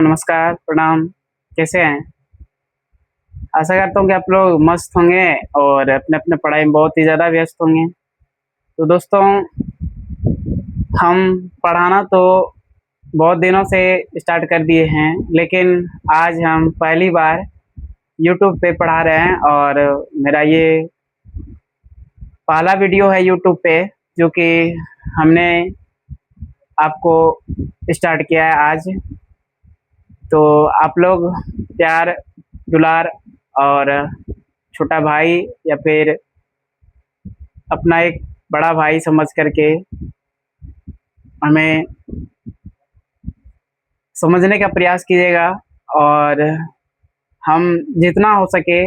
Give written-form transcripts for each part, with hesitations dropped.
नमस्कार, प्रणाम। कैसे हैं? आशा करता हूँ कि आप लोग मस्त होंगे और अपने-अपने पढ़ाई में बहुत ही ज़्यादा व्यस्त होंगे। तो दोस्तों, हम पढ़ाना तो बहुत दिनों से स्टार्ट कर दिए हैं, लेकिन आज हम पहली बार यूट्यूब पे पढ़ा रहे हैं और मेरा ये पहला वीडियो है यूट्यूब पे, जो कि हमने आपको स्टार्ट किया है आज। तो आप लोग प्यार, दुलार और छोटा भाई या फिर अपना एक बड़ा भाई समझ करके हमें समझने का प्रयास कीजिएगा और हम जितना हो सके,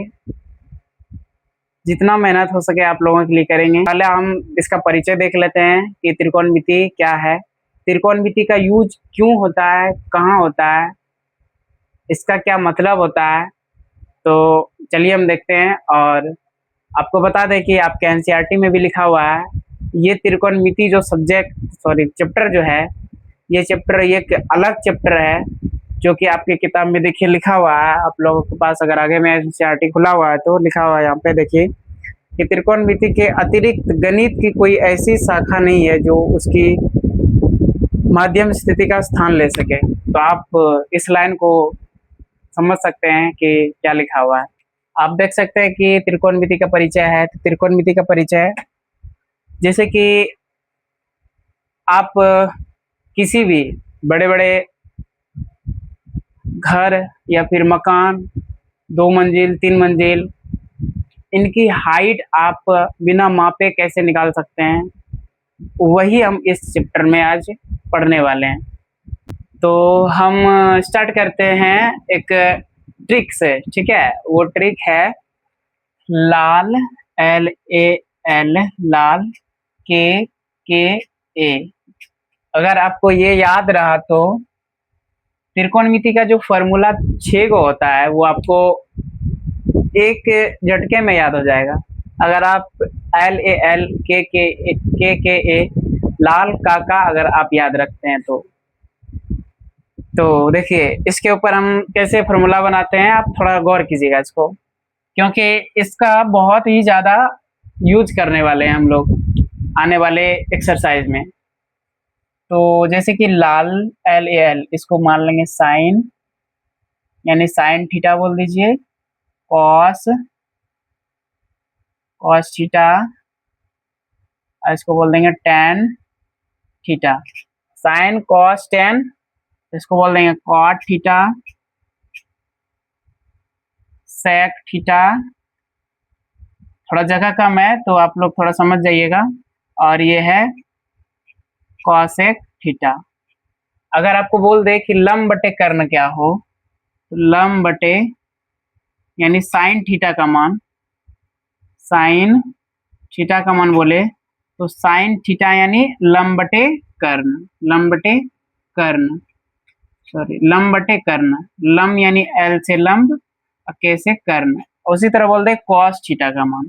जितना मेहनत हो सके आप लोगों के लिए करेंगे। पहले हम इसका परिचय देख लेते हैं कि त्रिकोणमिति क्या है, त्रिकोणमिति का यूज क्यों होता है, कहाँ होता है, इसका क्या मतलब होता है। तो चलिए हम देखते हैं और आपको बता दें कि आपके एनसीईआरटी में भी लिखा हुआ है, ये त्रिकोणमिति जो चैप्टर जो है, ये चैप्टर एक अलग चैप्टर है, जो कि आपकी किताब में देखिए लिखा हुआ है। आप लोगों के पास अगर आगे में एनसीईआरटी खुला हुआ है तो लिखा हुआ है यहाँ पे देखिए कि त्रिकोणमिति के अतिरिक्त गणित की कोई ऐसी शाखा नहीं है जो उसकी माध्यम स्थिति का स्थान ले सके। तो आप इस लाइन को समझ सकते हैं कि क्या लिखा हुआ है। आप देख सकते हैं कि त्रिकोणमिति का परिचय है। तो त्रिकोणमिति का परिचय, जैसे कि आप किसी भी बड़े-बड़े घर या फिर मकान, 2 मंजिल, 3 मंजिल, इनकी हाइट आप बिना मापे कैसे निकाल सकते हैं, वही हम इस चैप्टर में आज पढ़ने वाले हैं। तो हम स्टार्ट करते हैं एक ट्रिक से, ठीक है? वो ट्रिक है लाल, LAL, लाल, KKA। अगर आपको ये याद रहा तो त्रिकोणमिति का जो फॉर्मूला 6 को होता है, वो आपको एक झटके में याद हो जाएगा। अगर आप LAL, KKA, लाल काका अगर आप याद रखते हैं तो देखिए इसके ऊपर हम कैसे फॉर्मूला बनाते हैं, आप थोड़ा गौर कीजिएगा इसको, क्योंकि इसका बहुत ही ज़्यादा यूज करने वाले हैं हम लोग आने वाले एक्सरसाइज में। तो जैसे कि लाल, LAL, इसको मान लेंगे साइन, यानी साइन थीटा बोल दीजिए, कॉस थीटा, इसको बोल देंगे tan theta. Sign cos ten, इसको बोल देंगे कॉट थीटा, सेक थीटा। थोड़ा जगह कम है तो आप लोग थोड़ा समझ जाइएगा। और ये है कॉसेक थीटा। अगर आपको बोल दे कि लंब बटे कर्ण क्या हो, तो लंब बटे यानी साइन थीटा का मान, साइन थीटा का मान बोले तो साइन थीटा यानी लंब बटे कर्ण, लंब बटे कर्ण, सॉरी लंब बटे कर्ण। लंब यानी L से लंब, के से कर्ण। उसी तरह बोल दे कॉस थीटा का मान,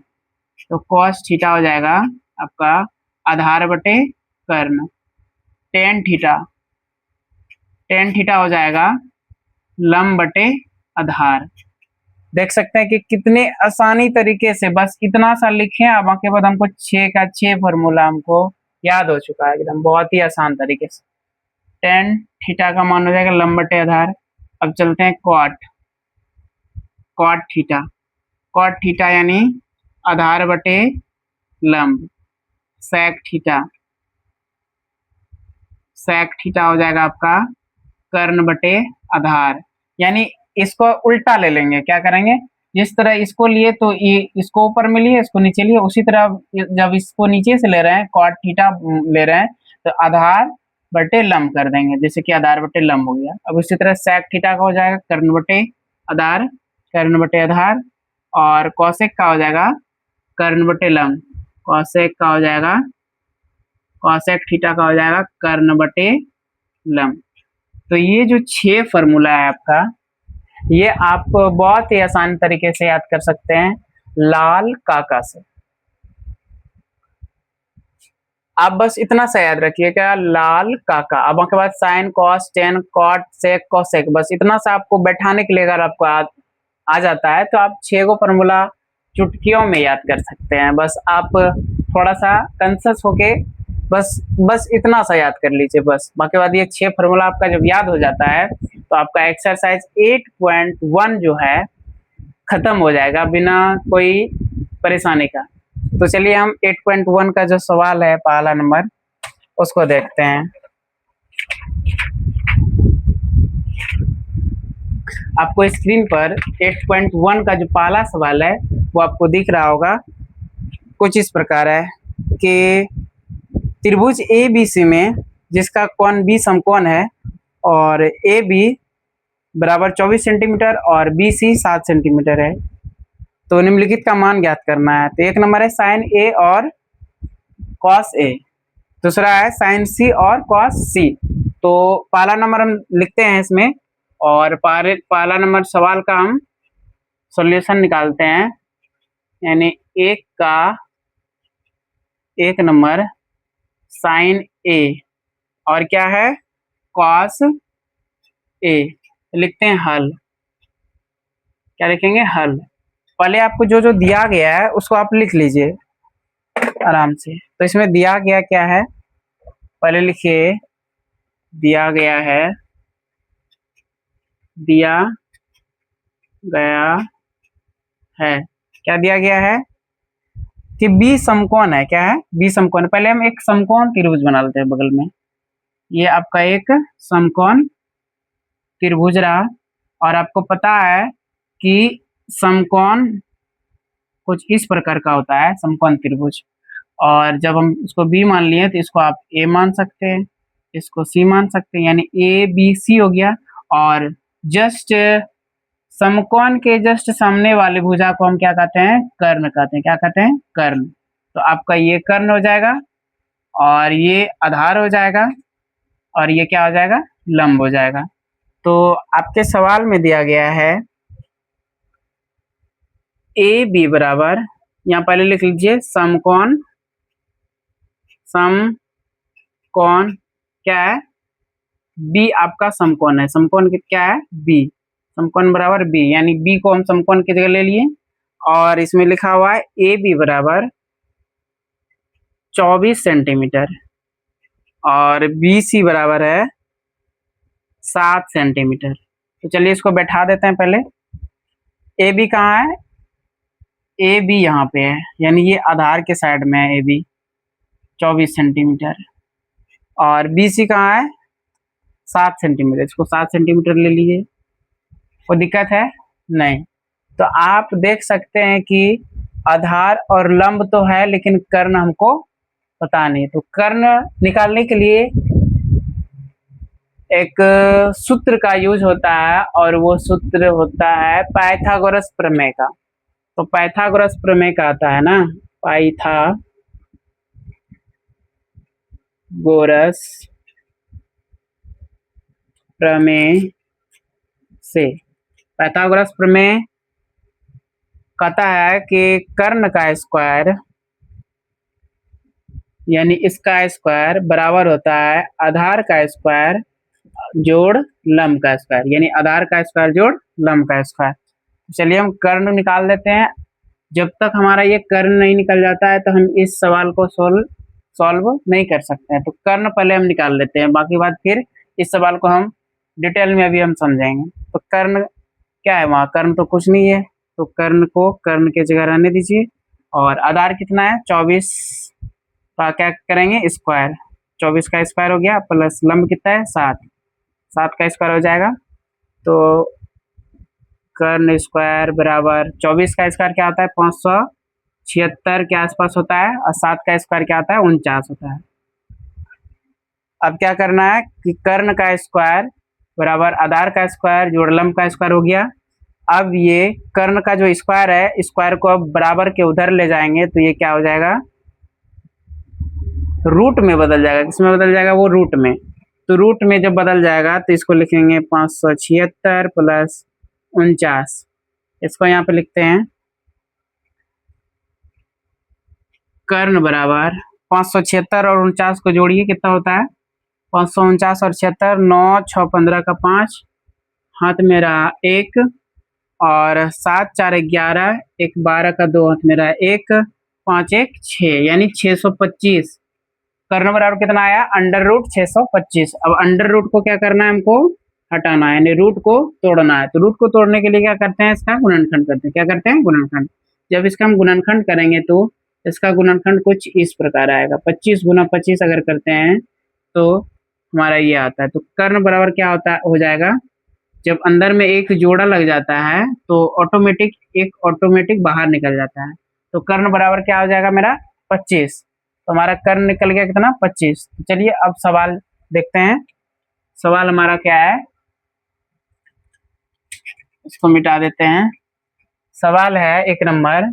तो कॉस थीटा हो जाएगा आपका आधार बटे कर्ण। टेन थीटा, टेन थीटा हो जाएगा लंब बटे आधार। देख सकते हैं कि कितने आसानी तरीके से बस इतना सा लिखे, अब बाकी बाद हमको 6 का 6 फॉर्मूला हमको याद हो चुका है एकदम बहुत ही आसान तरीके से। टेन थीटा का मान हो जाएगा लंब बटे आधार। अब चलते हैं cot, cot theta, cot theta यानी आधार बटे लंब। सेक थीटा, सेक थीटा हो जाएगा आपका कर्ण बटे आधार। यानी इसको उल्टा ले लेंगे, क्या करेंगे, जिस तरह इसको लिए तो ये इसको ऊपर में लिए, इसको नीचे लिए, उसी तरह जब इसको नीचे से ले रहे हैं, कॉट थीटा ले रहे हैं, तो आधार बटे लंब कर देंगे, जैसे कि आधार बटे लंब हो गया। अब उसी तरह सेक थीटा का हो जाएगा कर्ण बटे आधार, कर्ण बटे आधार। और कौशिक का हो जाएगा कर्ण बटे लंब, कौशिक का हो जाएगा, कौशिक थीटा का हो जाएगा कर्ण बटे लंब। तो ये जो 6 फॉर्मूला है आपका, ये आप बहुत ही आसान तरीके से याद कर सकते हैं लाल काका से। आप बस इतना सा याद रखिएगा, लाल काका। अब आपके बाद साइन, कॉस, टेन, कॉट, सेक, कोसेक, बस इतना सा आपको बैठाने के लिए अगर आपको आ जाता है तो आप 6 गो फॉर्मूला चुटकियों में याद कर सकते हैं। बस आप थोड़ा सा कंसस होके बस इतना सा याद कर लीजिए बस। बाकी बाद ये 6 फॉर्मूला आपका जब याद हो जाता है तो आपका एक्सरसाइज 8.1 जो है खत्म हो जाएगा बिना कोई परेशानी का। तो चलिए हम 8.1 का जो सवाल है पहला नंबर उसको देखते हैं। आपको स्क्रीन पर 8.1 का जो पहला सवाल है वो आपको दिख रहा होगा। कुछ इस प्रकार है कि त्रिभुज ए बी सी में जिसका कोण बी समकोण है और ए बी बराबर 24 सेंटीमीटर और बी सी 7 सेंटीमीटर है, तो निम्नलिखित का मान ज्ञात करना है। तो एक नंबर है साइन ए और कॉस ए, दूसरा है साइन सी और कॉस सी। तो पहला नंबर हम लिखते हैं इसमें और पहला नंबर सवाल का हम सॉल्यूशन निकालते हैं, यानी एक नंबर साइन ए और क्या है कॉस ए, लिखते हैं हल। क्या लिखेंगे? हल। पहले आपको जो जो दिया गया है उसको आप लिख लीजिए आराम से। तो इसमें दिया गया क्या है, पहले लिखिए। दिया गया है क्या दिया गया है कि बी समकोण है। क्या है? बी समकोण। पहले हम एक समकोण त्रिभुज बना लेते हैं बगल में। ये आपका एक समकोण त्रिभुज रहा और आपको पता है कि समकोण कुछ इस प्रकार का होता है समकोण त्रिभुज। और जब हम इसको बी मान लिए तो इसको आप ए मान सकते हैं, इसको सी मान सकते हैं, यानी ए बी सी हो गया। और जस्ट समकोण के जस्ट सामने वाले भुजा को हम क्या कहते हैं? कर्ण कहते हैं। क्या कहते हैं? कर्ण। तो आपका ये कर्ण हो जाएगा और ये आधार हो जाएगा और ये क्या हो जाएगा? लंब हो जाएगा। तो आपके सवाल में दिया गया है ए बी बराबर, यहाँ पहले लिख लीजिए समकोण क्या है? बी आपका समकोण है। समकोण क्या है? बी। समकोण बराबर बी, यानी बी को हम समकोण की जगह ले लिए और इसमें लिखा हुआ है ए बी बराबर 24 सेंटीमीटर और बी सी बराबर है 7 सेंटीमीटर। तो चलिए इसको बैठा देते हैं पहले। ए बी कहाँ है? ए बी यहाँ पे है, यानी ये आधार के साइड में है ए बी 24 सेंटीमीटर और बी सी कहाँ है? 7 सेंटीमीटर। इसको 7 सेंटीमीटर ले लीजिए। कोई दिक्कत है? नहीं। तो आप देख सकते हैं कि आधार और लंब तो है लेकिन कर्ण हमको पता नहीं। तो कर्ण निकालने के लिए एक सूत्र का यूज होता है और वो सूत्र होता है पाइथागोरस प्रमेय का। तो पाइथागोरस प्रमेय का आता है ना, पाइथागोरस प्रमेय से। पाइथागोरस प्रमेय कहता है कि कर्ण का स्क्वायर यानी इसका स्क्वायर बराबर होता है आधार का स्क्वायर जोड़ लंब का स्क्वायर, यानी आधार का स्क्वायर जोड़ लंब का स्क्वायर। चलिए हम कर्ण निकाल लेते हैं। जब तक हमारा ये कर्ण नहीं निकल जाता है तो हम इस सवाल को सॉल्व नहीं कर सकते हैं। तो कर्ण पहले हम निकाल लेते हैं, बाकी बात फिर इस सवाल को हम डिटेल में अभी हम समझेंगे। तो कर्ण क्या है? वहाँ कर्ण तो कुछ नहीं है, तो कर्ण को कर्ण की जगह रहने दीजिए। और आधार कितना है? 24 का क्या करेंगे? स्क्वायर। 24 का स्क्वायर हो गया प्लस लंब कितना है? 7 का स्क्वायर हो जाएगा। तो कर्ण स्क्वायर बराबर 24 का स्क्वायर क्या होता है? 576 के आसपास होता है और 7 का स्क्वायर क्या होता है? 49 होता है। अब क्या करना है कि कर्ण का स्क्वायर बराबर आधार का स्क्वायर जोड़ लंब का स्क्वायर हो गया। अब ये कर्ण का जो स्क्वायर है, स्क्वायर को अब बराबर के उधर ले जाएंगे तो ये क्या हो जाएगा? रूट में बदल जाएगा। किसमें बदल जाएगा? वो रूट में। तो रूट में जब बदल जाएगा तो इसको लिखेंगे 576 प्लस 49। इसको यहाँ पे लिखते हैं कर्ण बराबर 576 और 49 को जोड़िए, कितना होता है 549 और 76, 9 6 15 का 5, हाथ मेरा 1 और 7 4 11, 1 12 का 2, हाथ मेरा 1 5 1 6, यानी 625। कर्ण बराबर कितना आया अंडर रूट 625। अब अंडर रूट को क्या करना है हमको हटाना है, यानी रूट को तोड़ना है। तो रूट को तोड़ने के लिए क्या करते हैं, इसका गुणनखंड करते हैं। क्या करते हैं गुणनखंड। जब इसका हम गुणनखंड करेंगे तो इसका गुणनखंड कुछ इस प्रकार आएगा, 25 गुना 25 अगर करते हैं तो हमारा ये आता है। तो कर्ण बराबर क्या होता है हो जाएगा, जब अंदर में एक जोड़ा लग जाता है तो ऑटोमेटिक बाहर निकल जाता है। तो कर्ण बराबर क्या हो जाएगा मेरा 25। तो हमारा कर्ण निकल गया कितना 25। तो चलिए अब सवाल देखते हैं। सवाल हमारा क्या है, इसको मिटा देते हैं। सवाल है 1 नंबर,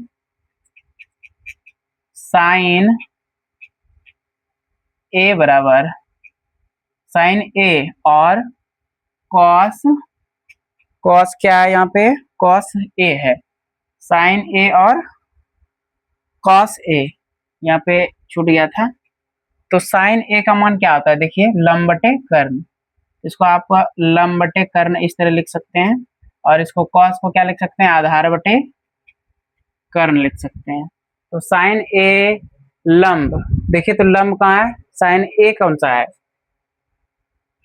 साइन ए बराबर साइन ए और कॉस, कॉस क्या है यहाँ पे कॉस ए है, साइन ए और कॉस ए यहाँ पे छूट गया था। तो साइन ए का मान क्या होता है, देखिए लंब बटे कर्ण। इसको आप लंब बटे कर्ण इस तरह लिख सकते हैं, और इसको कॉस को क्या लिख सकते हैं आधार बटे कर्ण लिख सकते हैं। तो साइन ए लंब, देखिए तो लंब कहाँ है, साइन ए कौन सा है,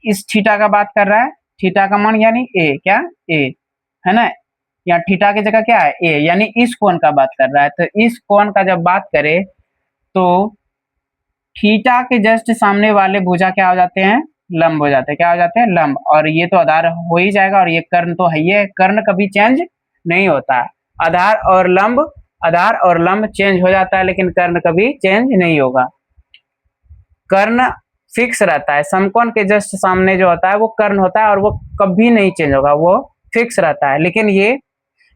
इस थीटा का बात कर रहा है, थीटा का मान यानी ए, क्या ए है ना, यहाँ थीटा की जगह क्या है ए, यानी इस कोण का बात कर रहा है। तो इस कोण का जब बात करें तो थीटा के जस्ट सामने वाले भुजा क्या हो जाते हैं लंब हो जाते हैं, क्या हो जाते हैं लंब, और ये तो आधार हो ही जाएगा, और ये कर्ण तो है, ये कर्ण कभी चेंज नहीं होता है। आधार और लंब चेंज हो जाता है, लेकिन कर्ण कभी चेंज नहीं होगा। कर्ण फिक्स रहता है, समकोण के जस्ट सामने जो होता है वो कर्ण होता है, और वो कभी नहीं चेंज होगा, वो फिक्स रहता है। लेकिन ये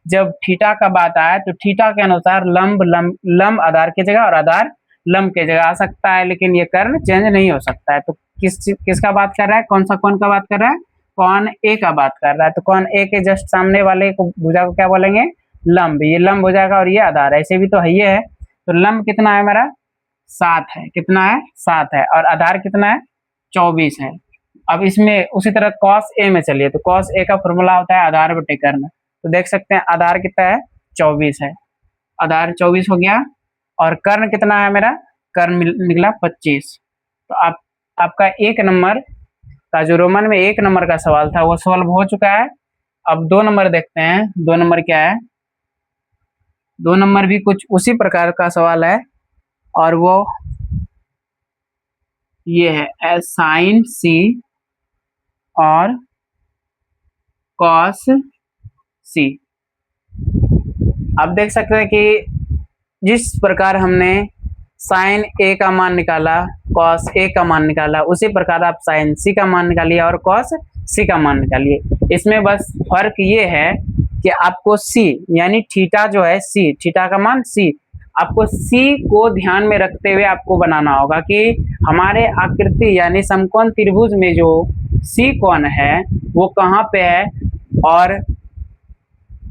जब थीटा का बात आया तो थीटा के अनुसार लंब आधार की जगह और आधार लंब की जगह आ सकता है, लेकिन ये कर्ण चेंज नहीं हो सकता है। तो किसका बात कर रहा है, कौन सा कोण का बात कर रहा है, कोण ए का बात कर रहा है। तो कोण ए के जस्ट सामने वाले को भुजा को क्या बोलेंगे लंब, ये लंब हो जाएगा और ये आधार है, ऐसे भी तो है ये है। तो लंब कितना है मेरा 7 है, कितना है 7 है, और आधार कितना है 24 है। अब इसमें उसी तरह कॉस ए में चलिए, तो कॉस ए का फॉर्मूला होता है आधार बटे कर्ण। तो देख सकते हैं आधार कितना है 24 है, आधार 24 हो गया, और कर्ण कितना है मेरा, कर्ण निकला 25। तो आपका 1 नंबर का जो रोमन में 1 नंबर का सवाल था वो सॉल्व हो चुका है। अब 2 नंबर देखते हैं, 2 नंबर क्या है, 2 नंबर भी कुछ उसी प्रकार का सवाल है, और वो ये है साइन सी और कॉस सी। आप देख सकते हैं कि जिस प्रकार हमने साइन ए का मान निकाला, कॉस ए का मान निकाला, उसी प्रकार आप साइन सी का मान निकालिए और कॉस सी का मान निकालिए। इसमें बस फर्क ये है कि आपको सी यानी थीटा जो है सी, थीटा का मान सी, आपको सी को ध्यान में रखते हुए आपको बनाना होगा कि हमारे आकृति यानी समकोण त्रिभुज में जो सी कोण है वो कहाँ पे है, और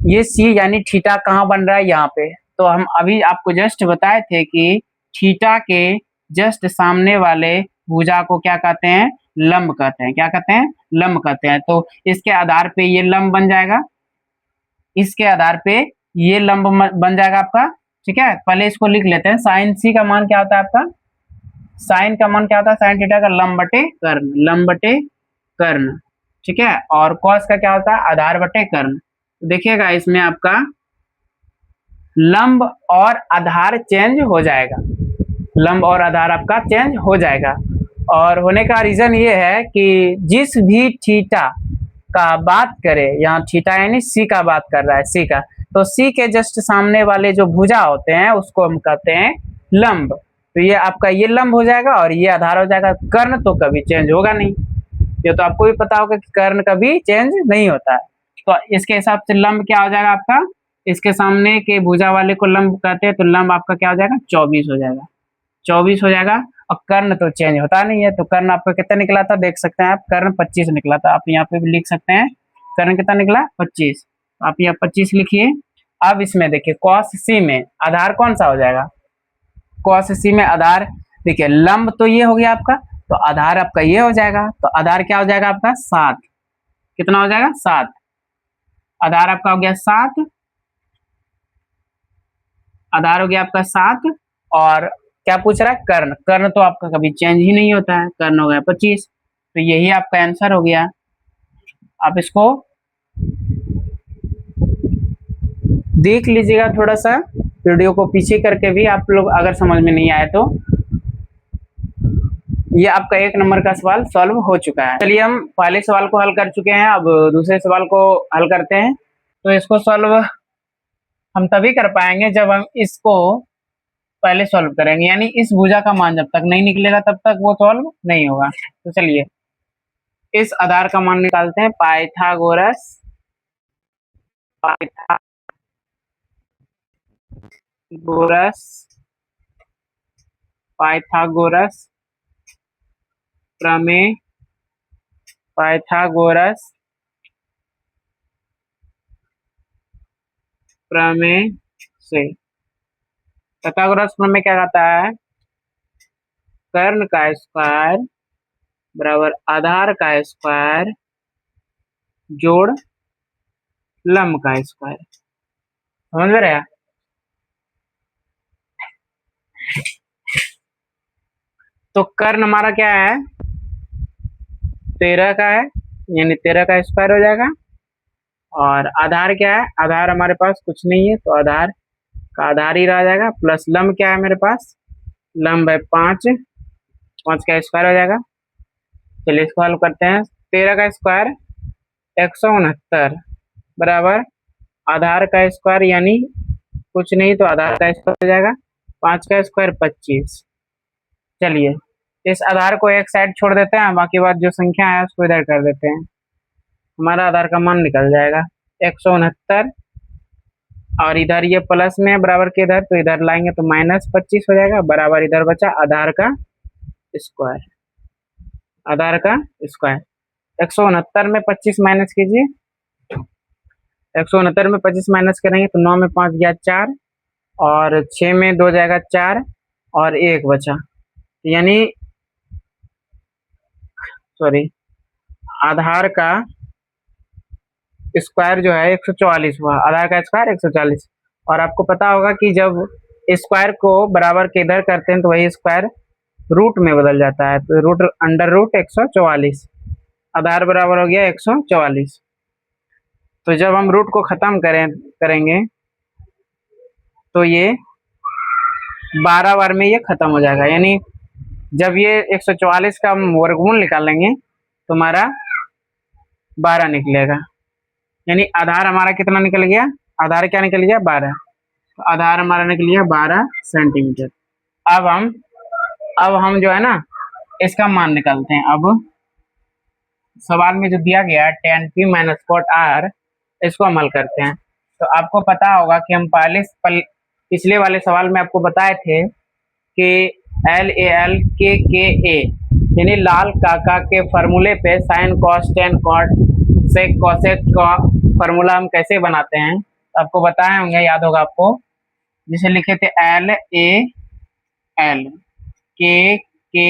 ये सी यानी थीटा कहाँ बन रहा है यहाँ पे। तो हम अभी आपको जस्ट बताए थे कि थीटा के जस्ट सामने वाले भुजा को क्या कहते हैं लंब कहते हैं, क्या कहते हैं लंब कहते हैं। तो इसके आधार पे ये लंब बन जाएगा, इसके आधार पे ये लंब बन जाएगा आपका, ठीक है। पहले इसको लिख लेते हैं, साइन सी का मान क्या होता है आपका, साइन का मान क्या होता है साइन थीटा का लंब बटे कर्ण, लंब बटे कर्ण, ठीक है। और कॉस का क्या होता है आधार बटे कर्ण। तो देखिएगा इसमें आपका लंब और आधार चेंज हो जाएगा, लंब और आधार आपका चेंज हो जाएगा। और होने का रीजन ये है कि जिस भी थीटा का बात करे, यहाँ थीटा यानी सी का बात कर रहा है, सी का, तो सी के जस्ट सामने वाले जो भुजा होते हैं उसको हम कहते हैं लंब। तो ये आपका ये लंब हो जाएगा और ये आधार हो जाएगा। कर्ण तो कभी चेंज होगा नहीं, ये तो आपको भी पता होगा कि कर्ण कभी चेंज नहीं होता है। तो इसके हिसाब से लंब क्या हो जाएगा आपका, इसके सामने के भुजा वाले को लंब कहते हैं, तो लंब आपका क्या हो जाएगा 24 हो जाएगा, 24 हो जाएगा। और कर्ण तो चेंज होता नहीं है, तो कर्ण आपका कितना निकला था देख सकते हैं आप, कर्ण 25 निकला था। आप यहाँ पे भी लिख सकते हैं कर्ण कितना निकला 25, आप यहाँ 25 लिखिए। अब इसमें देखिए कॉस सी में आधार कौन सा हो जाएगा, कॉस सी में आधार देखिए लंब तो ये हो गया आपका, तो आधार आपका ये हो जाएगा, तो आधार क्या हो जाएगा आपका 7। कितना हो जाएगा 7। आधार आपका हो गया 7, आधार हो गया आपका 7। और क्या पूछ रहा है कर्ण, कर्ण तो आपका कभी चेंज ही नहीं होता है, कर्ण हो गया 25। तो यही आपका आंसर हो गया। आप इसको देख लीजिएगा थोड़ा सा, वीडियो को पीछे करके भी आप लोग अगर समझ में नहीं आए तो। ये आपका 1 नंबर का सवाल सॉल्व हो चुका है। चलिए हम पहले सवाल को हल कर चुके हैं, अब दूसरे सवाल को हल करते हैं। तो इसको सॉल्व हम तभी कर पाएंगे जब हम इसको पहले सॉल्व करेंगे, यानी इस भुजा का मान जब तक नहीं निकलेगा तब तक वो सॉल्व नहीं होगा। तो चलिए इस आधार का मान निकालते हैं। पाइथागोरस पाइथागोरस पाइथागोरस प्रमेय, पाइथागोरस प्रमेय से। पाइथागोरस प्रमेय क्या कहता है? कर्ण का स्क्वायर बराबर आधार का स्क्वायर जोड़ लंब का स्क्वायर। समझ में रहा? तो कर्ण हमारा क्या है? 13 का है, यानी 13 का स्क्वायर हो जाएगा। और आधार क्या है? आधार हमारे पास कुछ नहीं है, तो आधार का आधार ही रह जाएगा। प्लस लंब क्या है मेरे पास? लंब है 5, 5 का स्क्वायर हो जाएगा। चलिए इसको हल करते हैं। 13 का स्क्वायर 169 बराबर आधार का स्क्वायर यानी कुछ नहीं, तो आधार का स्क्वायर हो जाएगा। 5 का स्क्वायर 25। चलिए इस आधार को एक साइड छोड़ देते हैं, बाकी बात जो संख्या है उसको इधर कर देते हैं। हमारा आधार का मान निकल जाएगा 169, और इधर ये प्लस में है बराबर के इधर, तो इधर लाएंगे तो -25 हो जाएगा, बराबर इधर बचा आधार का स्क्वायर। आधार का स्क्वायर 169 में 25 माइनस कीजिए। 169 में 25 माइनस करेंगे तो 9 में 5 गया 4, और 6 में 2 जाएगा 4, और 1 बचा, यानी सॉरी आधार का स्क्वायर जो है 144 हुआ। आधार का स्क्वायर 140। और आपको पता होगा कि जब स्क्वायर को बराबर के इधर करते हैं तो वही स्क्वायर रूट में बदल जाता है, तो रूट अंडर रूट 144। आधार बराबर हो गया 144। तो जब हम रूट को खत्म करेंगे तो ये 12 बार में ये खत्म हो जाएगा, यानी जब ये 144 का हम वर्गमूल निकालेंगे तो हमारा 12 निकलेगा, यानी आधार हमारा कितना निकल गया? आधार क्या निकल गया? 12। तो आधार हमारा निकल गया 12 सेंटीमीटर। अब हम जो है ना इसका मान निकालते हैं। अब सवाल में जो दिया गया है tan p minus cot r, इसको हम हल करते हैं। तो आपको पता होगा कि हम पिछले वाले सवाल में आपको बताए थे कि LAL KKA यानी लाल काका के फॉर्मूले पे sine cos tan cot sec cosec का फॉर्मूला हम कैसे बनाते हैं, तो आपको बताए होंगे, याद होगा आपको, जिसे लिखे थे LAL KKA,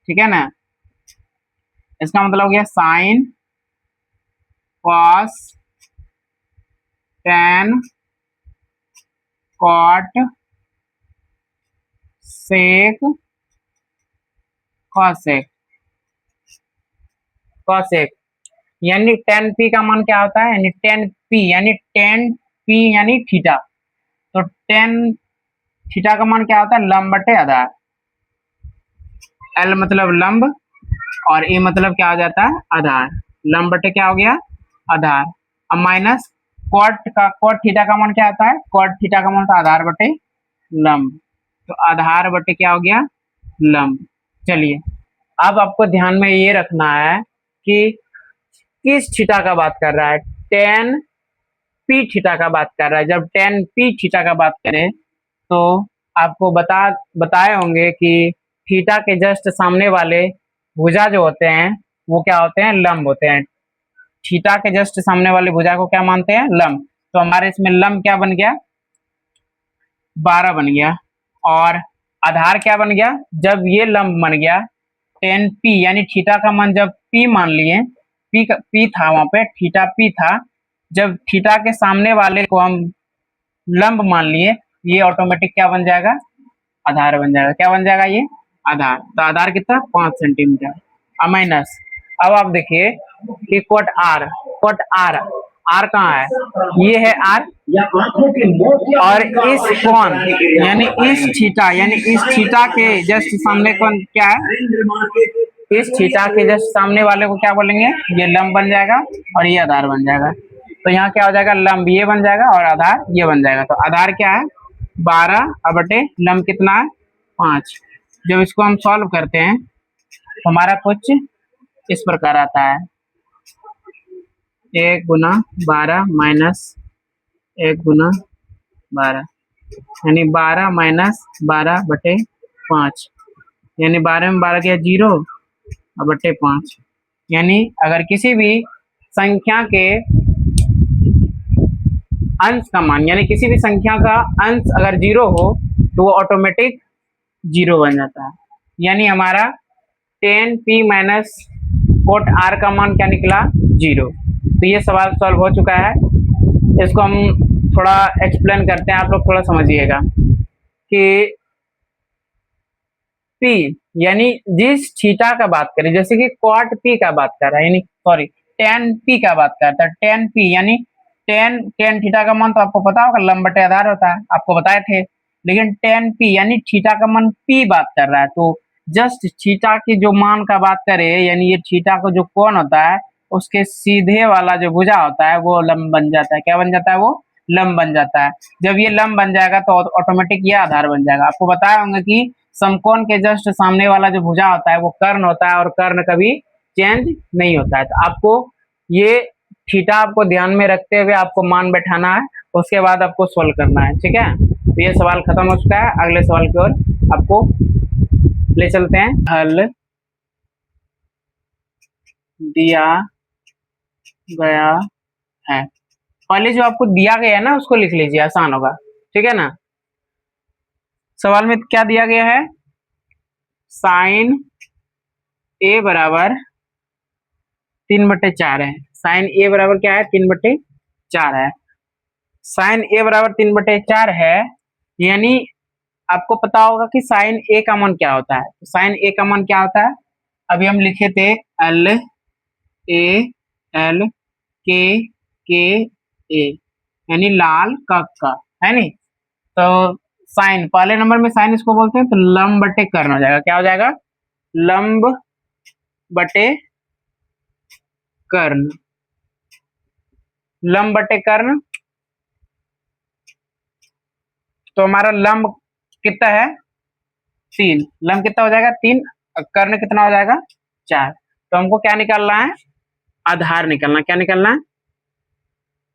ठीक है ना। इसका मतलब हो गया sine cos tan cot sec cosec. Cosec यानी tan p का मान क्या होता है? यानी tan p यानी थीटा। तो tan थीटा का मान क्या होता है? लंब बटे आधार। L मतलब लंब और A मतलब क्या हो जाता है? आधार। लंब बटे क्या हो गया? आधार। अब माइनस कॉट थीटा का मान क्या आता है? कॉट थीटा का मान होता है आधार बटे लंब। तो आधार बटे क्या हो गया? लंब। चलिए अब आपको ध्यान में ये रखना है कि किस थीटा का बात कर रहा है? tan p थीटा का बात कर रहा है। जब tan p थीटा का बात करें तो आपको बताए होंगे कि थीटा के जस्ट सामने वाले भुजा जो होते हैं वो क्या होते हैं? लंब होते हैं। थीटा के जस्ट सामने वाले भुजा को क्या मानते हैं? लंब। तो हमारे इसमें लंब क्या बन गया? 12 बन गया। और आधार क्या बन गया, जब ये लंब बन गया टेन पी, यानी थीटा का मान जब पी मान लिए, पी था वहां पे, थीटा पी था, जब थीटा के सामने वाले को हम लंब मान लिए, ये ऑटोमेटिक क्या बन जाएगा, आधार बन जाएगा। क्या बन जाएगा ये, आधार। तो आधार कितना 5 सेंटीमीटर। माइनस, अब आप देखिए कि कोट आर, आर कहाँ है, ये है आर, और इस कोण यानी इस थीटा, यानी इस थीटा के जस्ट सामने कौन क्या है, इस थीटा के जस्ट सामने वाले को क्या बोलेंगे, ये लंब बन जाएगा और ये आधार बन जाएगा। तो यहाँ क्या हो जाएगा, लंब ये बन जाएगा और आधार ये बन जाएगा। तो आधार क्या है 12 बटे लंब कितना है 5। जब इसको हम सॉल्व करते हैं तो हमारा कुछ इस प्रकार आता है, 1 गुना 12 माइनस 1 गुना 12, यानी 12 माइनस 12 बटे 5, यानी 12 में 12 गया 0 और बटे 5। यानी अगर किसी भी संख्या के अंश का मान, यानी किसी भी संख्या का अंश अगर 0 हो तो वो ऑटोमेटिक 0 बन जाता है। यानी हमारा 10p माइनस कोट आर का मान क्या निकला 0। तो ये सवाल सॉल्व हो चुका है। इसको हम थोड़ा एक्सप्लेन करते हैं, आप लोग थोड़ा समझिएगा कि p यानी जिस थीटा का बात करें, जैसे कि क्वाट p का बात कर रहा है, यानी सॉरी टेन p का बात करता है, टेन p यानी टेन थीटा का मान तो आपको पता होगा लंब बटे आधार होता है, आपको बताए थे। लेकिन टेन p यानी थीटा का मान p बात कर रहा है, तो जस्ट थीटा की जो मान का बात करें, यानी ये थीटा को जो कोण होता है उसके सीधे वाला जो भुजा होता है वो लंब बन जाता है। क्या बन जाता है, वो लंब बन जाता है। जब ये लंब बन जाएगा तो ऑटोमेटिक ये आधार बन जाएगा। आपको बताया होंगे कि समकोण के जस्ट सामने वाला जो भुजा होता है वो कर्ण होता है, और कर्ण कभी चेंज नहीं होता है। तो आपको ये थीटा आपको ध्यान में रखते हुए आपको मान बैठाना है, उसके बाद आपको सोल्व करना है, ठीक है। तो ये सवाल खत्म हो चुका है। अगले सवाल की ओर आपको ले चलते हैं। हल दिया गया है, पहले जो आपको दिया गया है ना उसको लिख लीजिए, आसान होगा, ठीक है ना। सवाल में क्या दिया गया है, साइन ए बराबर 3/4 है। साइन ए बराबर क्या है 3/4 है। साइन ए बराबर 3/4 है, यानी आपको पता होगा कि साइन ए का मान क्या होता है। साइन ए का मान क्या होता है, अभी हम लिखे थे एल ए एल के के ए, यानी लाल का है नहीं। तो साइन पहले नंबर में साइन इसको बोलते हैं, तो लंब बटे कर्ण हो जाएगा। क्या हो जाएगा, लंब बटे कर्ण, लंब बटे कर्ण। तो हमारा लंब कितना है 3, लंब कितना हो जाएगा 3, कर्ण कितना हो जाएगा 4। तो हमको क्या निकालना है, आधार निकालना। क्या निकालना है,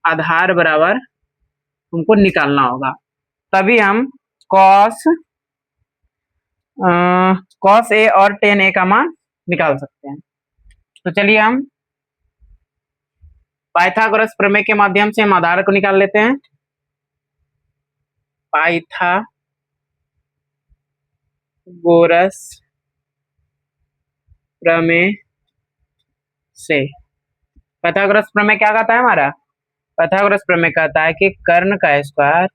आधार बराबर हमको निकालना होगा, तभी हम कॉस कॉस ए और टेन ए का मान निकाल सकते हैं। तो चलिए हम पाइथागोरस प्रमेय के माध्यम से हम आधार को निकाल लेते हैं। पाइथागोरस प्रमेय से, पाइथागोरस प्रमेय क्या कहता है हमारा, पाइथागोरस प्रमेय कहता है कि कर्ण का स्क्वायर,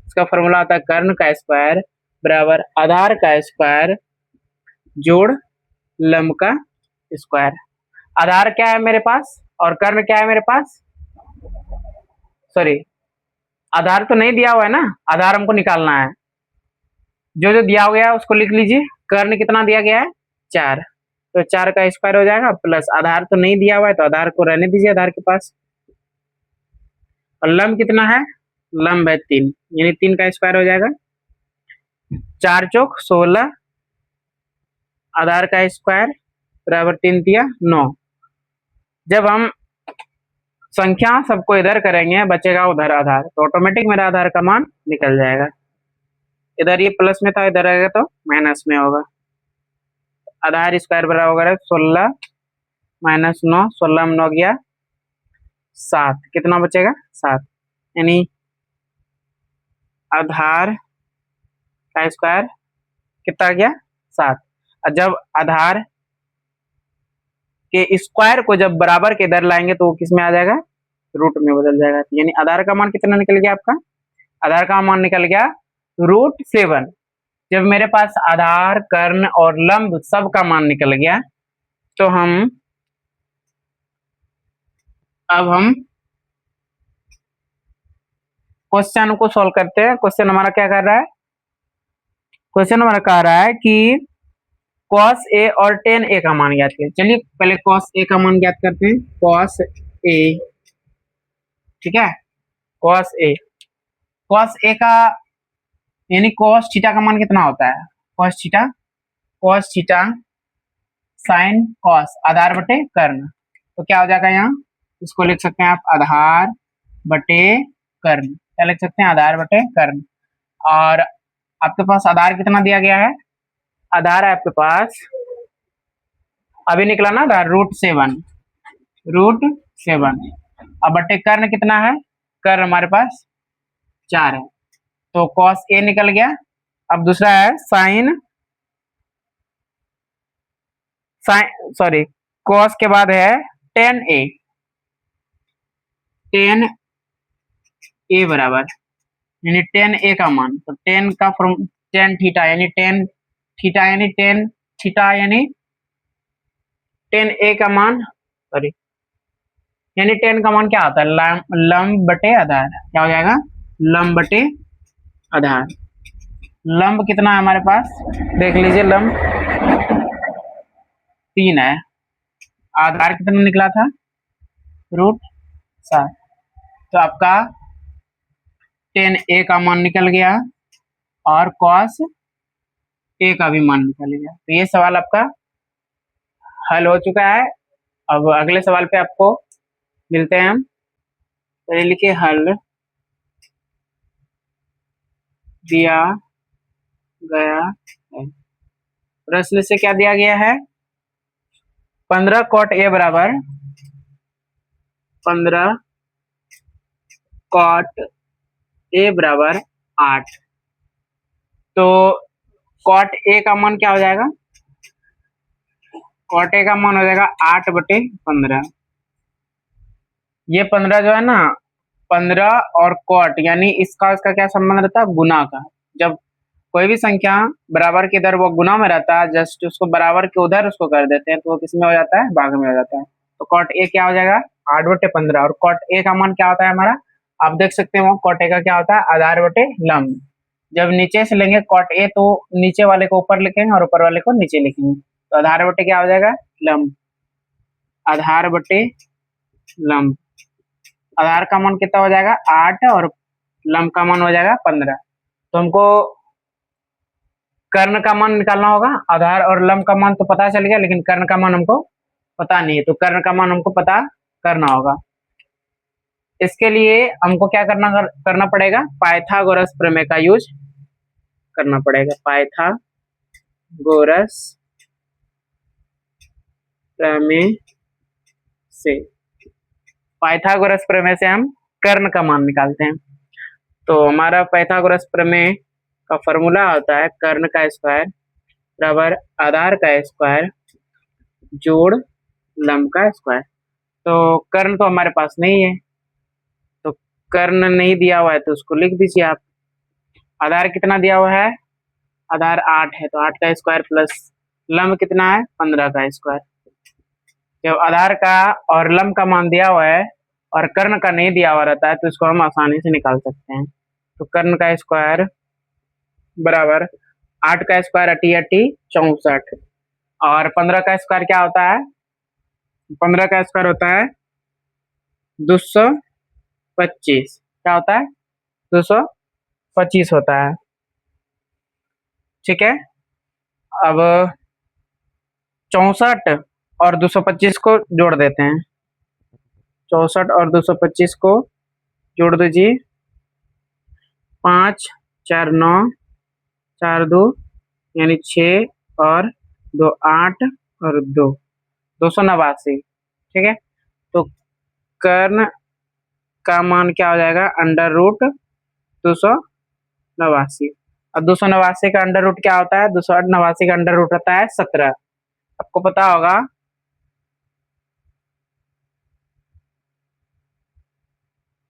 इसका फॉर्मूला होता है कर्ण का स्क्वायर बराबर आधार का स्क्वायर जोड़ लंब का स्क्वायर। आधार क्या है मेरे पास और कर्ण क्या है मेरे पास, सॉरी आधार तो नहीं दिया हुआ है ना, आधार हमको निकालना है। जो जो दिया गया है उसको लिख लीजिए। कर्ण कितना दिया गया है 4, तो 4 का स्क्वायर हो जाएगा, प्लस आधार तो नहीं दिया हुआ है तो आधार को रहने दीजिए आधार के पास। और लंब कितना है, लंब है 3, यानी 3 का स्क्वायर हो जाएगा, 4 चौक 16, आधार का स्क्वायर बराबर 3 तिया 9। जब हम संख्या सबको इधर करेंगे बचेगा उधर आधार, तो ऑटोमेटिक मेरा आधार का मान निकल जाएगा। इधर ये प्लस में था, इधर आएगा तो माइनस में होगा। आधार स्क्वायर बराबर है 16 माइनस 9, 16 में 9 गया 7, कितना बचेगा 7, यानी आधार का स्क्वायर कितना आ गया 7। और जब आधार के स्क्वायर को जब बराबर के इधर लाएंगे तो वो किस में आ जाएगा, रूट में बदल जाएगा। यानी आधार का मान कितना निकल गया आपका, आधार का मान निकल गया √7। जब मेरे पास आधार, कर्ण और लंब सब का मान निकल गया तो अब हम क्वेश्चन को सॉल्व करते हैं। क्वेश्चन हमारा क्या कर रहा है, क्वेश्चन हमारा कह रहा है कि cos a और tan a का मान ज्ञात करें। चलिए पहले cos a का मान ज्ञात करते हैं। cos a, ठीक है, cos a का यानी cos थीटा का मान कितना होता है, cos थीटा sin cos आधार बटे कर्ण। तो क्या हो जाएगा, यहाँ इसको लिख सकते हैं आप आधार बटे कर्ण। क्या लिख सकते हैं, आधार बटे कर्ण। और आपके पास आधार कितना दिया गया है, आधार आपके पास अभी निकला ना आधार √7। अब बटे कर्ण कितना है, कर्ण हमारे पास 4 है। तो cos a निकल गया। अब दूसरा है सॉरी cos के बाद है tan a बराबर, यानी tan a का मान, तो tan का फ्रॉम tan थीटा यानी tan a का मान, सॉरी यानी tan का मान क्या होता है, लंब बटे आधार। क्या हो जाएगा, लंब बटे आधार। लंब कितना है हमारे पास, देख लीजिए, लंब 3 है, आधार कितना निकला था √7। तो आपका tan a का मान निकल गया और cos a का भी मान निकल गया। तो ये सवाल आपका हल हो चुका है। अब अगले सवाल पे आपको मिलते हैं हम। तो ये लिखिए, हल दिया गया है। प्रश्न से क्या दिया गया है, 15 cot a बराबर 15 cot a बराबर 8। तो cot a का मान क्या हो जाएगा, cot a का मान हो जाएगा 8/15। ये 15 जो है ना, 15 और cot यानी इसका उसका क्या संबंध रहता है, गुना का। जब कोई भी संख्या बराबर के इधर वो गुना में रहता है, जस्ट उसको बराबर के उधर उसको कर देते हैं तो वो किसमें हो जाता है, भाग में हो जाता है। तो cot a क्या हो जाएगा 8/15। और cot a का मान क्या होता है हमारा, आप देख सकते हो cot a का क्या होता है, आधार बटे लंब। जब नीचे से लेंगे cot a तो नीचे वाले को ऊपर लिखेंगे और ऊपर वाले को नीचे लिखेंगे। तो आधार बटे क्या हो जाएगा, लंब, आधार बटे लंब। आधार का मान कितना हो जाएगा 8 और लंब का मान हो जाएगा 15। तो हमको कर्ण का मान निकालना होगा। आधार और लंब का मान तो पता चल गया, लेकिन कर्ण का मान हमको पता नहीं है, तो कर्ण का मान हमको पता करना होगा। इसके लिए हमको क्या करना पड़ेगा, पाइथागोरस प्रमेय का यूज करना पड़ेगा। पाइथागोरस प्रमेय से, पाइथागोरस प्रमेय से हम कर्ण का मान निकालते हैं। तो हमारा पाइथागोरस प्रमेय का फॉर्मूला होता है कर्ण का स्क्वायर बराबर आधार का स्क्वायर जोड़ लंब का स्क्वायर। तो कर्ण तो हमारे पास नहीं है, तो कर्ण नहीं दिया हुआ है तो उसको लिख दीजिए आप। आधार कितना दिया हुआ है, आधार 8 है, तो 8 का स्क्वायर प्लस लंब कितना है 15 का स्क्वायर। जब आधार का और लंब का मान दिया हुआ है और कर्ण का नहीं दिया हुआ रहता है तो इसको हम आसानी से निकाल सकते हैं। तो कर्ण का स्क्वायर बराबर 8 का स्क्वायर 80 64 और 15 का स्क्वायर क्या होता है, 15 का स्क्वायर होता है 225। क्या होता है, 225 होता है, ठीक है। अब 64 और 225 को जोड़ देते हैं, 64 और 225 को जोड़ दीजिए, 5 4 9 4 2 यानी 6 और 2 8 और 2 289, ठीक है। तो कर्ण का मान क्या हो जाएगा, √289। और 289 का अंडर रूट क्या होता है? 289 का अंडर रूट होता है 17। आपको पता होगा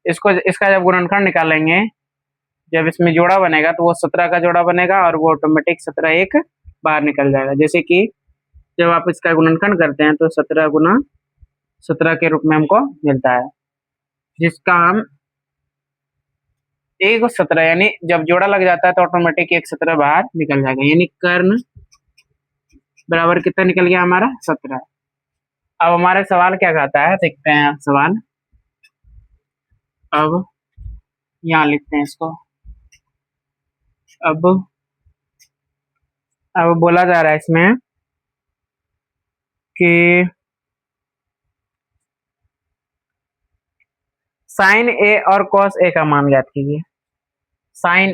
इसका जब गुणनखंड निकालेंगे, जब इसमें जोड़ा बनेगा तो वो 17 का जोड़ा बनेगा और वो ऑटोमेटिक 17 एक बाहर निकल जाएगा। जैसे कि जब आप इसका गुणनखंड करते हैं तो 17 गुना 17 के रूप में हमको मिलता है, जिसका हम एक 17 यानी जब जोड़ा लग जाता है तो ऑटोमेटिक एक 17 बाहर निकल जाएगा, यानी कर्ण बराबर कितना निकल गया हमारा? 17। अब हमारा सवाल क्या कहता है, देखते हैं सवाल। अब यहाँ लिखते हैं इसको। अब बोला जा रहा है इसमें कि साइन ए और कॉस ए का मान ज्ञात कीजिए। साइन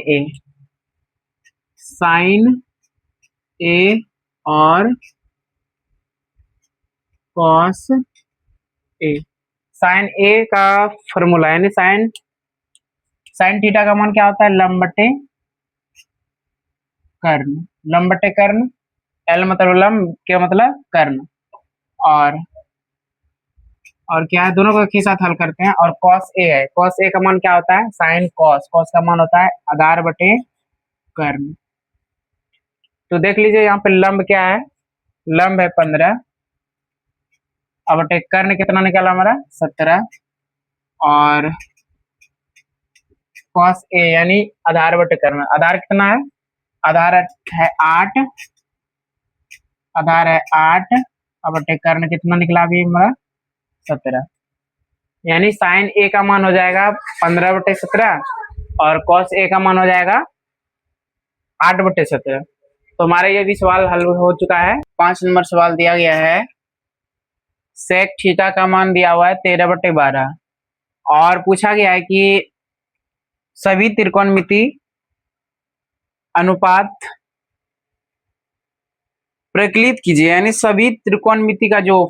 ए और कॉस ए। साइन ए का फॉर्मूला यानी साइन थीटा का मान क्या होता है? लंब बटे कर्ण। लंब बटे कर्ण, एल मतलब लंब, क्या मतलब कर्ण। और क्या है, दोनों को एक ही साथ हल करते हैं। और कॉस ए है, कॉस ए का मान क्या होता है? Sine cos. कॉस का मान होता है आधार बटे कर्ण। तो देख लीजिए यहाँ पे लंब क्या है? लंब है 15 और बटे कर्ण कितना निकला हमारा? 17। और कॉस ए यानी आधार बटे कर्ण, आधार कितना है? आधार है 8, आधार है 8 और बटे कर्ण कितना निकला अभी हमारा? 17। यानी साइन ए का मान हो जाएगा 15 बटे 17 और कॉस ए का मान हो जाएगा 8 बटे 17। तो हमारा ये भी सवाल हल हो चुका है। 5 नंबर सवाल दिया गया है, सेक थीटा का मान दिया हुआ है 13 बटे 12 और पूछा गया है कि सभी त्रिकोणमिति अनुपात प्रकलित कीजिए, यानी सभी त्रिकोणमिति का जो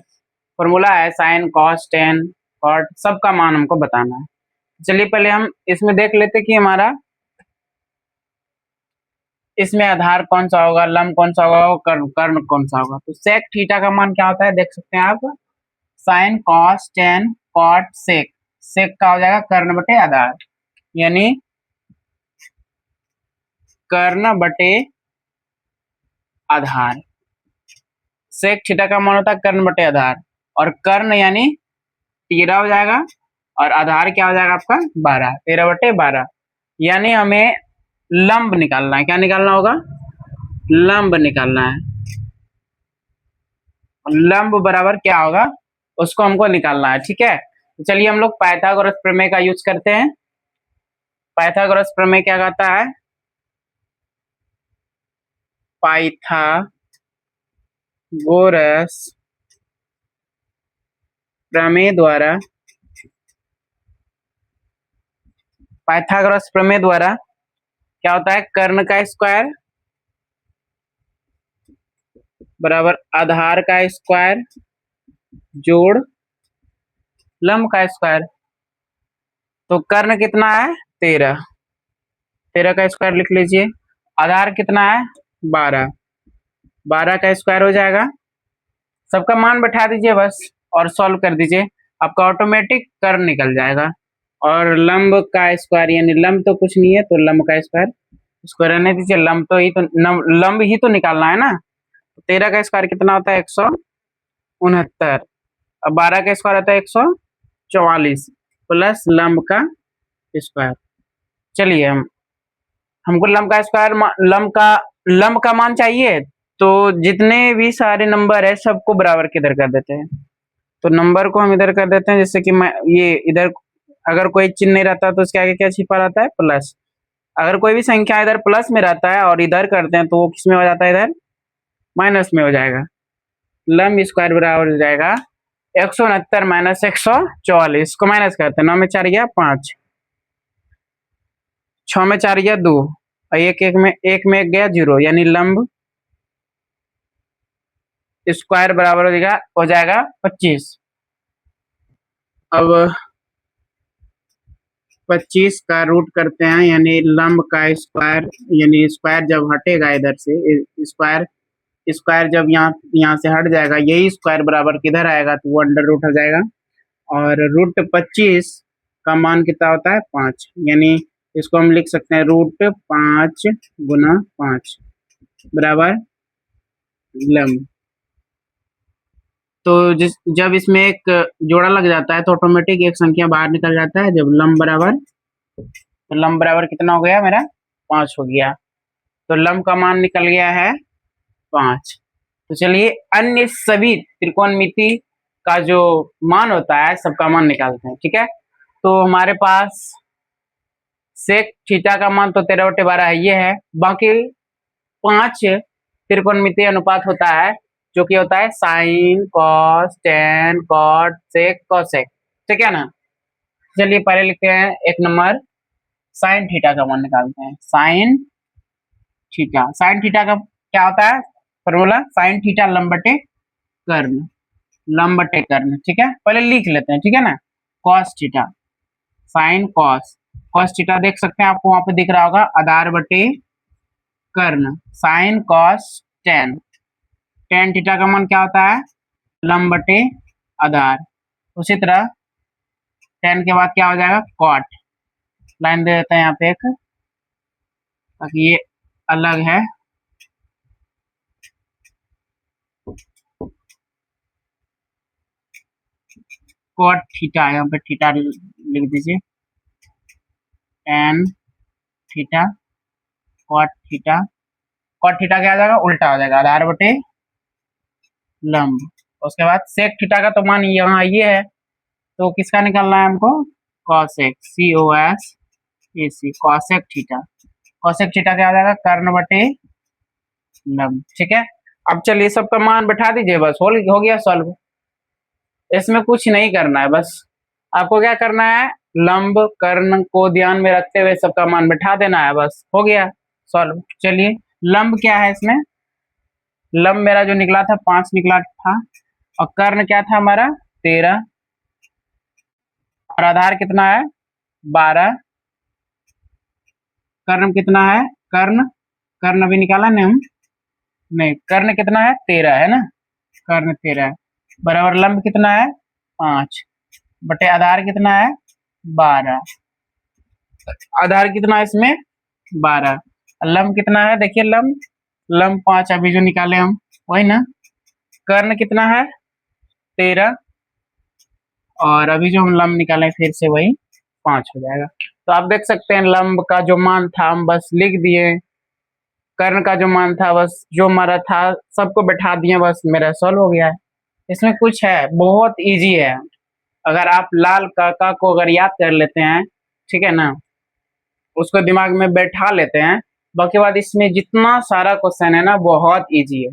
फॉर्मूला है साइन कॉस टेन कॉट सबका मान हमको बताना है। चलिए पहले हम इसमें देख लेते कि हमारा इसमें आधार कौन सा होगा, लंब कौन सा होगा, कर्ण कौन सा होगा। तो सेक थीटा का मान क्या होता है, देख सकते हैं आप, sine cos tan cot sec. Sec का हो जाएगा कर्ण बटे आधार, यानी कर्ण बटे आधार। सेक थीटा का मान होता है कर्ण बटे आधार और कर्ण यानी 13 हो जाएगा और आधार क्या हो जाएगा आपका 12, 13 बटे 12। यानी हमें लंब निकालना है। क्या निकालना होगा? लंब निकालना है। लंब बराबर क्या होगा उसको हमको निकालना है, ठीक है। तो चलिए हम लोग पाइथागोरस प्रमेय का यूज करते हैं। पाइथागोरस प्रमेय क्या कहता है? पाइथागोरस प्रमेय द्वारा, पाइथागोरस प्रमेय द्वारा क्या होता है? कर्ण का स्क्वायर बराबर आधार का स्क्वायर जोड़ लंब का स्क्वायर। तो कर्ण कितना है? 13, 13 का स्क्वायर लिख लीजिए। आधार कितना है? 12, 12 का स्क्वायर हो जाएगा। सबका मान बैठा दीजिए बस और सॉल्व कर दीजिए, आपका ऑटोमेटिक कर्ण निकल जाएगा। और लंब का स्क्वायर यानी लंब तो कुछ नहीं है तो लंब का स्क्वायर, इसको रहने दीजिए। लंब तो ही तो लंब ही तो निकालना है ना। 13 का स्क्वायर कितना होता है? 169। अब 12 का स्क्वायर होता है 144 प्लस लंब का स्क्वायर। चलिए हमको लंब का स्क्वायर, लंब का मान चाहिए, तो जितने भी सारे नंबर है सबको बराबर किधर कर देते हैं। तो नंबर को हम इधर कर देते हैं, जैसे कि मैं ये इधर अगर कोई चिन्ह नहीं रहता तो उसके आगे क्या छिपा रहता है? प्लस। अगर कोई भी संख्या इधर प्लस में रहता है और इधर करते हैं तो वो किस में हो जाता है? इधर माइनस में हो जाएगा। लंब स्क्वायर बराबर हो जाएगा 169 माइनस 144 को माइनस करते हैं। 9 में 4 गया 5, 6 में 4 गया 2 और एक में एक गया 0, यानी लंब स्क्वायर बराबर हो जाएगा 25। अब 25 का रूट करते हैं, यानी लंब का स्क्वायर, यानी स्क्वायर जब हटेगा इधर से, स्क्वायर स्क्वायर जब यहाँ से हट जाएगा, यही स्क्वायर बराबर किधर आएगा, तो वो अंडर रूट हो जाएगा। और रूट 25 का मान कितना होता है, 5, यानी इसको हम लिख सकते हैं रूट 5 गुना 5 बराबर लंब। तो जब इसमें एक जोड़ा लग जाता है तो ऑटोमेटिक एक संख्या बाहर निकल जाता है। जब लंब बराबर, तो लंब बराबर कितना हो गया मेरा, 5 हो गया। तो लंब का मान निकल गया है 5। तो चलिए अन्य सभी त्रिकोणमिति का जो मान होता है सबका मान निकालते हैं, ठीक है। तो हमारे पास सेक थीटा का मान तो 13/12 ये है। बाकी 5 त्रिकोणमितीय अनुपात होता है, जो कि होता है साइन, कॉस, टेन, कॉट, सेक, कोसेक, ठीक है ना। चलिए पहले लिखते हैं 1 नंबर, साइन थीटा का मान निकालते हैं। साइन थीटा, साइन थीटा का क्या होता है फॉर्मूला, साइन थीटा लंब बटे कर्ण, लंब बटे कर्ण, ठीक है। पहले लिख लेते हैं, ठीक है ना। Cos theta, sine cos, cos theta देख सकते हैं, आपको वहां पे दिख रहा होगा, आधार बटे कर्ण, sine cos tan, tan theta का मान क्या होता है, लंब बटे आधार। उसी तरह टेन के बाद क्या हो जाएगा, कॉट, लाइन दे देते हैं यहाँ पे एक, ताकि ये अलग है। कॉट थीटा, यहाँ पे थीटा लिख दीजिए, tan theta, cot theta, cot theta क्या आ जाएगा, उल्टा हो जाएगा, आधार बटे लंब। उसके बाद सेक थीटा का तो मान यहाँ ये है, तो किसका निकालना है हमको, cosec, COSEC, cosec theta, cosec theta क्या आ जाएगा, कर्ण बटे लंब, ठीक है। अब चलिए सबका मान बैठा दीजिए, बस हो गया सॉल्व। इसमें कुछ नहीं करना है, बस आपको क्या करना है, लंब कर्ण को ध्यान में रखते हुए सबका मान बैठा देना है, बस हो गया सॉल्व। चलिए लंब क्या है इसमें, लंब मेरा जो निकला था 5 निकला था, और कर्ण क्या था हमारा 13, और आधार कितना है 12, कर्ण कितना है, कर्ण कर्ण अभी निकाला नहीं हम, नहीं, कर्ण कितना है 13 है ना, कर्ण 13 बराबर लंब कितना है 5 बटे आधार कितना है 12, आधार कितना है इसमें 12, लंब कितना है, देखिए लंब, लंब 5 अभी जो निकाले हम वही ना, कर्ण कितना है 13, और अभी जो हम लंब निकाले फिर से वही 5 हो जाएगा। तो आप देख सकते हैं लंब का जो मान था हम बस लिख दिए, कर्ण का जो मान था बस जो हमारा था सबको बैठा दिए, बस मेरा सॉल्व हो गया है। इसमें कुछ है, बहुत इजी है, अगर आप लाल काका को अगर याद कर लेते हैं, ठीक है ना, उसको दिमाग में बैठा लेते हैं, बाकी बाद इसमें जितना सारा क्वेश्चन है ना बहुत इजी है।